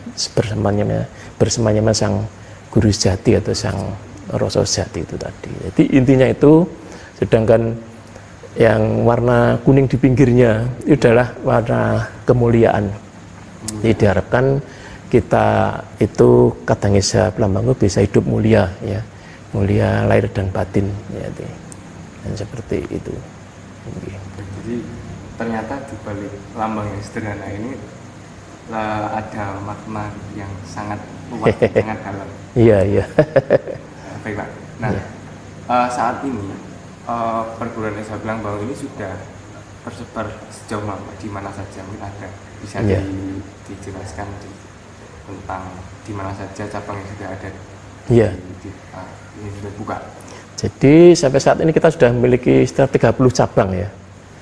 bersamanya sang guru sejati atau sang rasa sejati itu tadi. Jadi intinya itu. Sedangkan yang warna kuning di pinggirnya itu adalah warna kemuliaan. Jadi diharapkan kita itu kadang Esa Belambangun bisa hidup mulia ya, mulia lahir dan batin ya, dan seperti itu. Jadi ternyata di balik lambang yang sederhana ini ada makna yang sangat luas, sangat dalam. Iya. Baik Pak. Nah, saat ini perguruan Esa Belambangun ini sudah tersebar sejauh mana, di mana saja mungkin ada, bisa dijelaskan tentang di mana saja cabang yang sudah ada ini sudah buka. Jadi sampai saat ini kita sudah memiliki sekitar 30 cabang ya.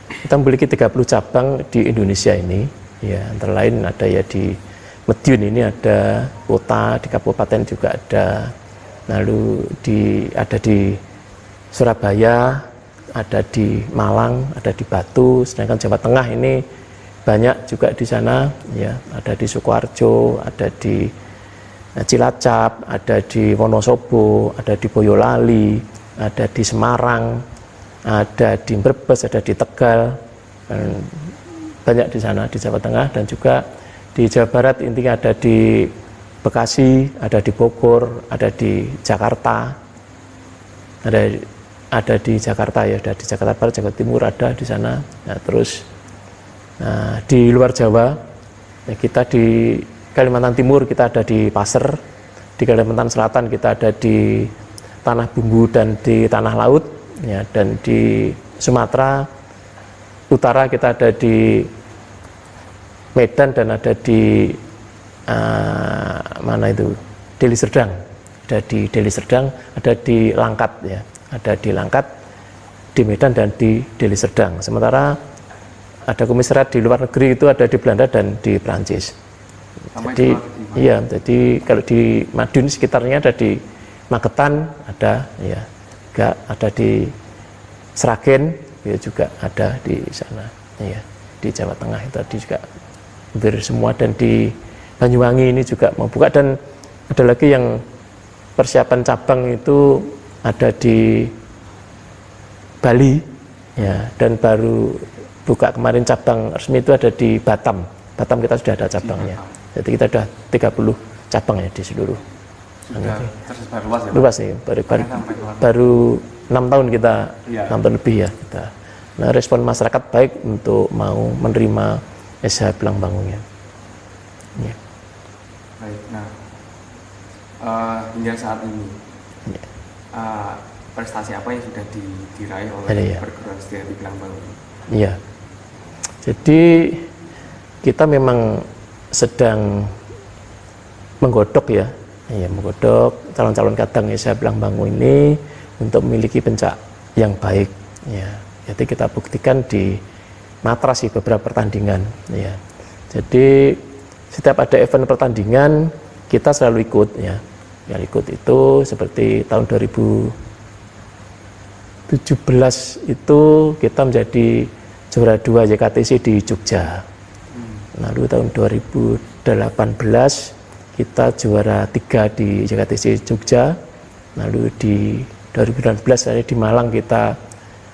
Kita memiliki 30 cabang di Indonesia ini ya, antara lain ada ya di Madiun ini ada, kota di kabupaten juga ada, lalu ada di Surabaya, ada di Malang, ada di Batu. Sedangkan Jawa Tengah ini banyak juga di sana ya, ada di Sukoharjo, ada di Cilacap, ada di Wonosobo, ada di Boyolali, ada di Semarang, ada di Brebes, ada di Tegal, dan banyak di sana di Jawa Tengah. Dan juga di Jawa Barat intinya ada di Bekasi, ada di Bogor, ada di Jakarta, ada di Jakarta ya, ada di Jakarta Barat, Jakarta Timur ada di sana. Nah, terus di luar Jawa ya, kita di Kalimantan Timur kita ada di Pasir, di Kalimantan Selatan kita ada di Tanah Bumbu dan di Tanah Laut ya, dan di Sumatera Utara kita ada di Medan dan ada di mana itu, Deli Serdang, ada di Deli Serdang, ada di Langkat ya, ada di Langkat, di Medan dan di Deli Serdang. Sementara ada komisariat di luar negeri itu ada di Belanda dan di Prancis. Jadi kalau di Madiun sekitarnya ada di Magetan ada ya, juga ada di Sragen ya, juga ada di sana ya, di Jawa Tengah itu tadi juga hampir semua, dan di Banyuwangi ini juga mau buka, dan ada lagi yang persiapan cabang itu ada di Bali ya, dan baru buka kemarin cabang resmi itu ada di Batam. Batam kita sudah ada cabangnya. Jadi kita sudah 30 cabang ya di seluruh. Sudah tersebar luas ya? Luas ya, baru 6 tahun kita, 6 tahun lebih ya kita. Nah, respon masyarakat baik untuk mau menerima Esa Belambangunnya. Ya. Baik, nah hingga saat ini prestasi apa yang sudah diraih oleh perguruan sejati Belambangun? Iya. Jadi kita memang sedang menggodok ya, menggodok calon-calon kadang Esa Belambangun ini untuk memiliki pencak yang baik ya. Jadi kita buktikan di Matras sih beberapa pertandingan ya. Jadi setiap ada event pertandingan kita selalu ikut ya. Yang ikut itu seperti tahun 2017 itu kita menjadi juara 2 YKTC di Jogja. Lalu tahun 2018 kita juara 3 di YKTC Jogja. Lalu di 2019 di Malang kita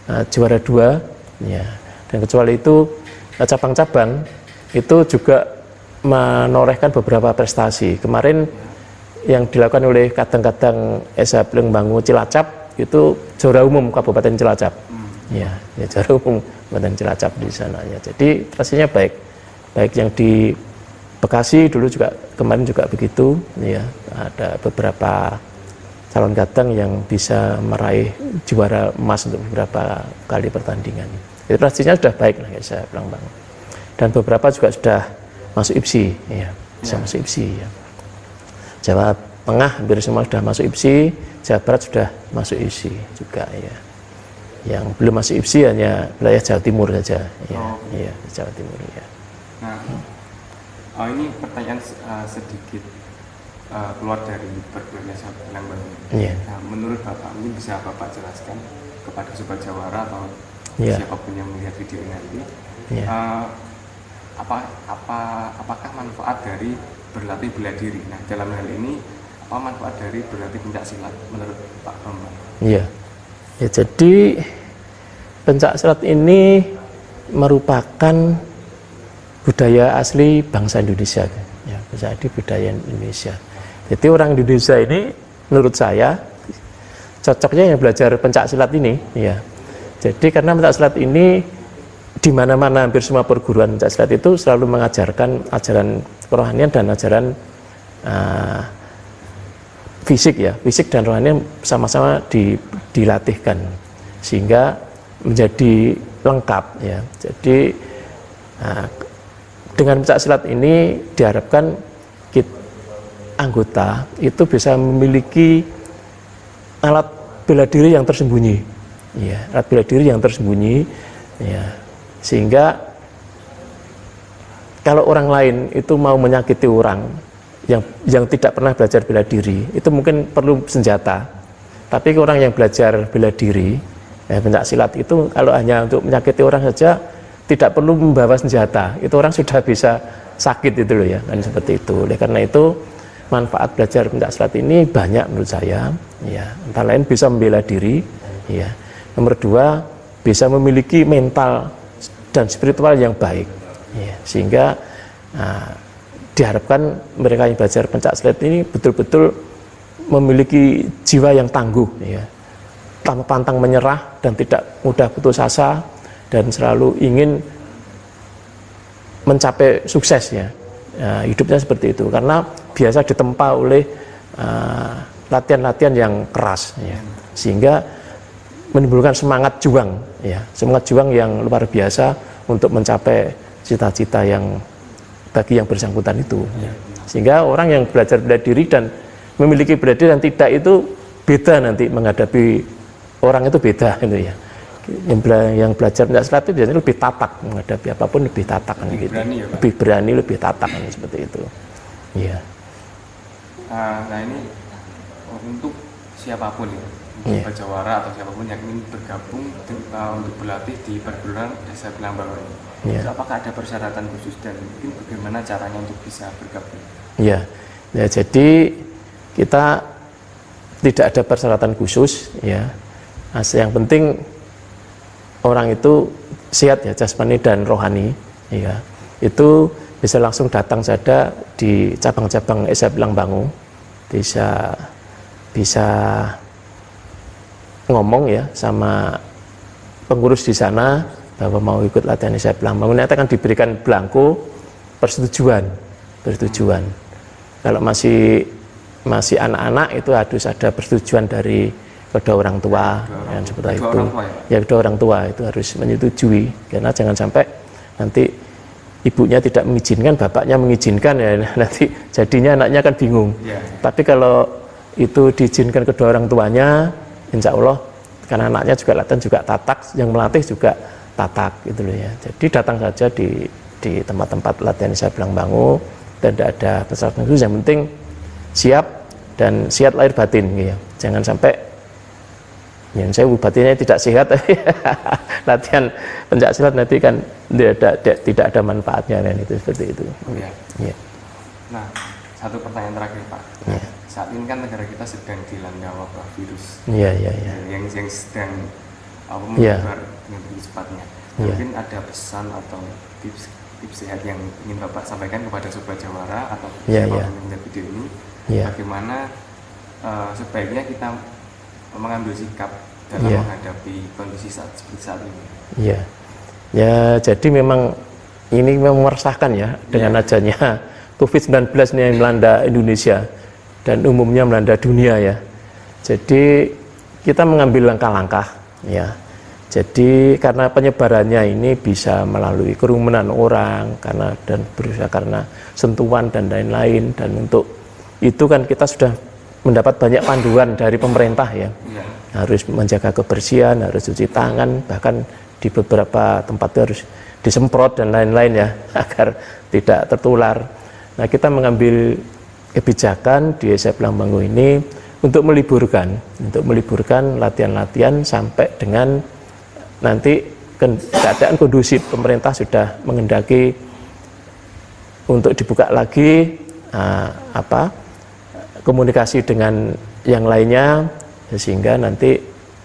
juara 2 ya. Dan kecuali itu cabang-cabang itu juga menorehkan beberapa prestasi. Kemarin yang dilakukan oleh kadang-kadang SH Pilengbangu Cilacap itu juara umum Kabupaten Cilacap. Ya, juara umum Kabupaten Cilacap di sana ya. Jadi prestasinya baik. Baik yang di Bekasi dulu juga kemarin juga begitu ya. Ada beberapa calon kadang yang bisa meraih juara emas untuk beberapa kali pertandingan. Jadi prestasinya sudah baik lah ya SH Pilengbangu. Dan beberapa juga sudah masuk IPSI ya, bisa masuk IPSI ya. Jawa Tengah hampir semua sudah masuk IPSI, Jawa Barat sudah masuk IPSI juga ya. Yang belum masuk IPSI hanya wilayah Jawa Timur saja ya. Iya, Jawa Timur ya. Nah, ini pertanyaan sedikit keluar dari perguruan SH Pilengbangu. Iya. Nah, menurut Bapak ini bisa Bapak jelaskan kepada Sobat Jawara atau siapapun yang melihat video ini nanti, apakah manfaat dari berlatih bela diri? Nah, dalam hal ini apa manfaat dari berlatih pencak silat menurut Pak Bambang? Iya. Ya, jadi pencak silat ini merupakan budaya asli bangsa Indonesia. Ya, budaya Indonesia. Jadi orang Indonesia ini menurut saya cocoknya yang belajar pencak silat ini, ya. Jadi karena pencak silat ini di mana-mana hampir semua perguruan pencak silat itu selalu mengajarkan ajaran kerohanian dan ajaran fisik ya, fisik dan rohanian sama-sama dilatihkan sehingga menjadi lengkap ya. Jadi dengan pencak silat ini diharapkan anggota itu bisa memiliki alat bela diri yang tersembunyi, ya, alat bela diri yang tersembunyi, ya, sehingga kalau orang lain itu mau menyakiti orang yang tidak pernah belajar bela diri, itu mungkin perlu senjata. Tapi orang yang belajar bela diri, pencak silat itu kalau hanya untuk menyakiti orang saja, tidak perlu membawa senjata. Itu orang sudah bisa sakit itu loh ya, kan seperti itu. Oleh karena itu manfaat belajar pencak silat ini banyak menurut saya. Ya, antara lain bisa membela diri. Ya. Nomor 2 bisa memiliki mental dan spiritual yang baik. Ya, sehingga diharapkan mereka yang belajar pencak silat ini betul-betul memiliki jiwa yang tangguh, ya, tanpa pantang menyerah dan tidak mudah putus asa dan selalu ingin mencapai sukses ya. Hidupnya seperti itu karena biasa ditempa oleh latihan-latihan yang keras, ya, sehingga menimbulkan semangat juang, ya, semangat juang yang luar biasa untuk mencapai cita-cita yang bagi yang bersangkutan itu, ya. Sehingga orang yang belajar bela diri dan memiliki bela diri dan tidak itu beda nanti menghadapi orang itu beda gitu ya. Yang belajar pencak silat itu biasanya lebih tatak menghadapi apapun, lebih tatak kan gitu. Berani, ya, lebih berani, lebih tatak kan seperti itu. Iya. Nah ini untuk siapapun ya, Sobat Jawara atau siapapun yang ingin bergabung untuk berlatih di perguruan SH Pilengbangu ini. Apakah ada persyaratan khusus dan mungkin bagaimana caranya untuk bisa bergabung? Iya. Ya, jadi kita tidak ada persyaratan khusus ya. Yang penting orang itu sehat ya jasmani dan rohani ya. Itu bisa langsung datang saja di cabang-cabang SH Pilengbangu. Bisa ngomong ya sama pengurus di sana bahwa mau ikut latihan SH Pilengbangu. Nanti akan diberikan belangko persetujuan. Kalau masih anak-anak itu harus ada persetujuan dari kedua orang tua dan seperti itu. Ya, kedua orang tua itu harus menyetujui karena jangan sampai nanti ibunya tidak mengizinkan, bapaknya mengizinkan ya nanti jadinya anaknya kan bingung. Tapi kalau itu diizinkan kedua orang tuanya, insya Allah karena anaknya juga latihan juga tatak, yang melatih juga tatak gitu loh ya. Jadi datang saja di tempat-tempat latihan SH Pilengbangu dan tidak ada persyaratan khusus, yang penting siap dan sihat lahir batin gitu ya. Jangan sampai yang saya batinnya tidak sehat latihan pencak silat nanti kan tidak ada manfaatnya kan, itu seperti itu. Ya. Nah, satu pertanyaan terakhir Pak. Ya. Saat ini kan negara kita sedang dilanda wabah virus. Iya. Yang sedang menyebar dengan begitu cepatnya. Mungkin ada pesan atau tips sehat yang ingin Bapak sampaikan kepada Sobat Jawara atau siapa yang menonton video ini, bagaimana sebaiknya kita mengambil sikap dalam menghadapi kondisi seperti saat ini. Ya, jadi memang ini memang meresahkan ya dengan adanya COVID-19 yang melanda Indonesia dan umumnya melanda dunia ya. Jadi kita mengambil langkah-langkah ya. Jadi karena penyebarannya ini bisa melalui kerumunan orang karena sentuhan dan lain-lain, dan untuk itu kan kita sudah mendapat banyak panduan dari pemerintah ya. Harus menjaga kebersihan, harus cuci tangan, bahkan di beberapa tempat itu harus disemprot dan lain-lain ya agar tidak tertular. Nah, kita mengambil kebijakan di SMA Blangbangu ini untuk meliburkan latihan-latihan sampai dengan nanti keadaan kondusif. Pemerintah sudah menghendaki untuk dibuka lagi komunikasi dengan yang lainnya, sehingga nanti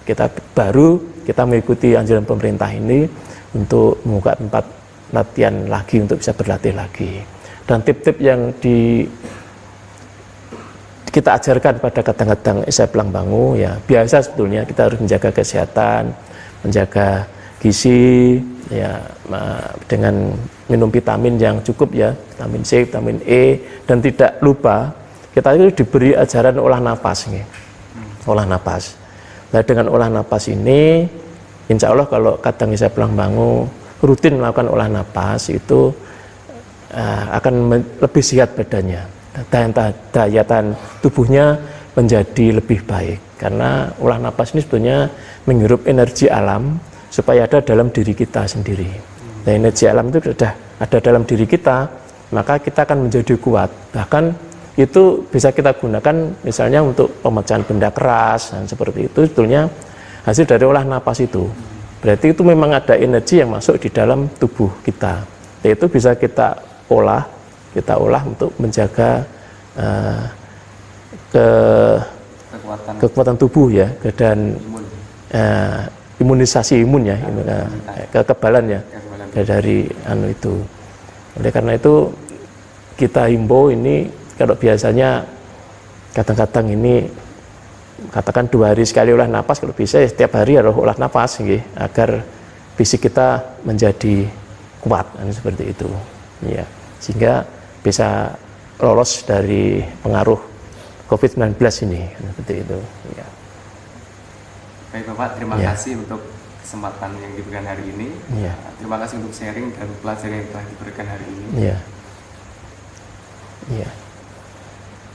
kita mengikuti anjuran pemerintah ini untuk membuka tempat latihan lagi untuk bisa berlatih lagi. Dan tip-tip yang kita ajarkan pada kadang-kadang SMA Blangbangu ya biasa, sebetulnya kita harus menjaga kesehatan, menjaga gizi ya, dengan minum vitamin yang cukup ya, vitamin C, vitamin E, dan tidak lupa kita itu diberi ajaran olah napas nih. Olah napas. Nah, dengan olah napas ini insya Allah kalau kadang SMA Blangbangu rutin melakukan olah napas itu akan lebih sehat badannya, daya tahan tubuhnya menjadi lebih baik, karena olah napas ini sebetulnya menghirup energi alam supaya ada dalam diri kita sendiri. Nah, energi alam itu sudah ada dalam diri kita, maka kita akan menjadi kuat. Bahkan itu bisa kita gunakan misalnya untuk pemecahan benda keras dan seperti itu, sebetulnya hasil dari olah napas itu. Berarti itu memang ada energi yang masuk di dalam tubuh kita. Itu bisa kita olah untuk menjaga kekuatan tubuh ya, dan imunisasi imun ya, kekebalan ya dari itu. Oleh karena itu kita himbau ini, kalau biasanya kadang-kadang ini katakan 2 hari sekali olah napas, kalau bisa ya setiap hari harus olah napas agar fisik kita menjadi kuat, seperti itu ya, sehingga bisa lolos dari pengaruh COVID-19 ini, seperti itu ya. Baik Bapak, terima kasih untuk kesempatan yang diberikan hari ini. Terima kasih untuk sharing dan pelajaran yang telah diberikan hari ini.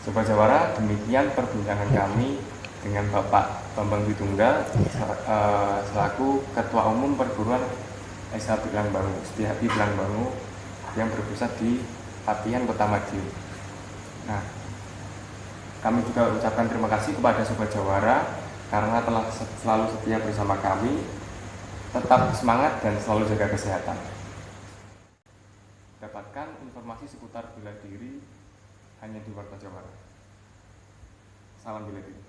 Sobat Jawara, demikian perbincangan kami dengan Bapak Bambang Widunggal selaku Ketua Umum Perguruan SMA Blangbangu, Setiahati Blangbangu yang berpusat di Patian, Kota Madiun. Nah, kami juga ucapkan terima kasih kepada Sobat Jawara karena telah selalu setia bersama kami. Tetap semangat dan selalu jaga kesehatan. Dapatkan informasi seputar bela diri hanya di Warta Jawara. Salam bela diri.